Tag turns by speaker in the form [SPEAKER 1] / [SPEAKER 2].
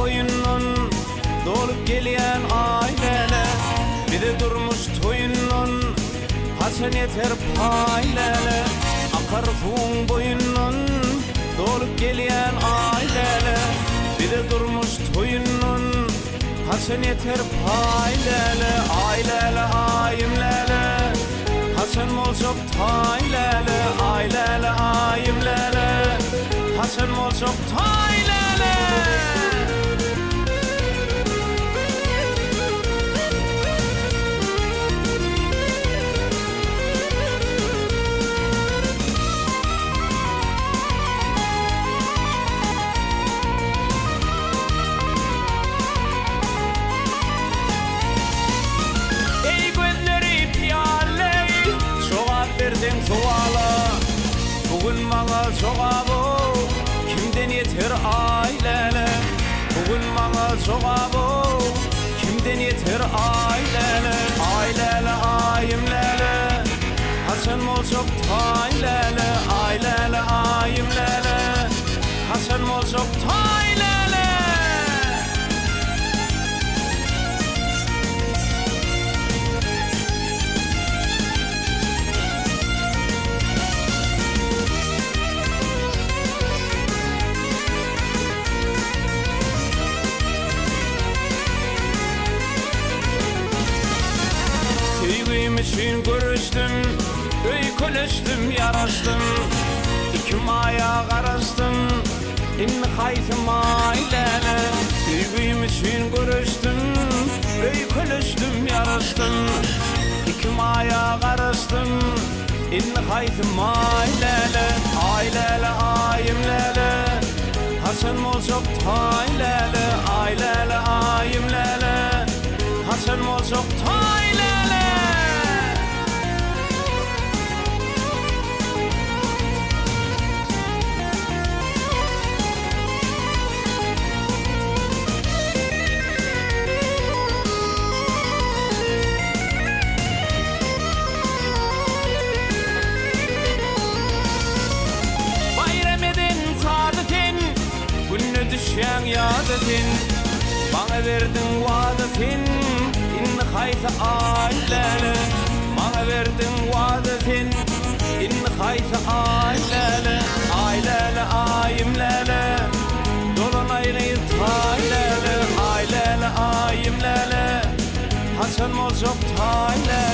[SPEAKER 1] boyunun dolup gelen ailele, bir de durmuş toyunun hasen yeter paylele. Akarsuğun boyunun dolup gelen ailele, bir de durmuş toyunun hasen yeter paylele. Aylele ayimlele hasen molcok taylele. Aylele ayimlele hasen molcok taylele. Bugün bana cevabı kimden yeter ailele. Bugün bana cevabı kimden yeter ailele. Ailele ayimlele hasen molcok taylele. Ailele ayimlele hasen molcok taylele. Sevgim için görüştüm, öyküleştim, yaraştım. İki maya karıştım, inni haytım ailele. Sevgim için görüştüm, öyküleştim, yaraştım. İki maya karıştım, inni haytım ailele. Ailele ayimlele hasen molcok taylele. Ailele ayimlele hasen molcok taylele. Düşen yadetin, bana verdin vadetin, inni hayta ailele. Bana verdin vadetin, inni hayta ailele. Ailele ayimlele dolunaylı taylele. Ailele ayimlele hasen molcok taylele.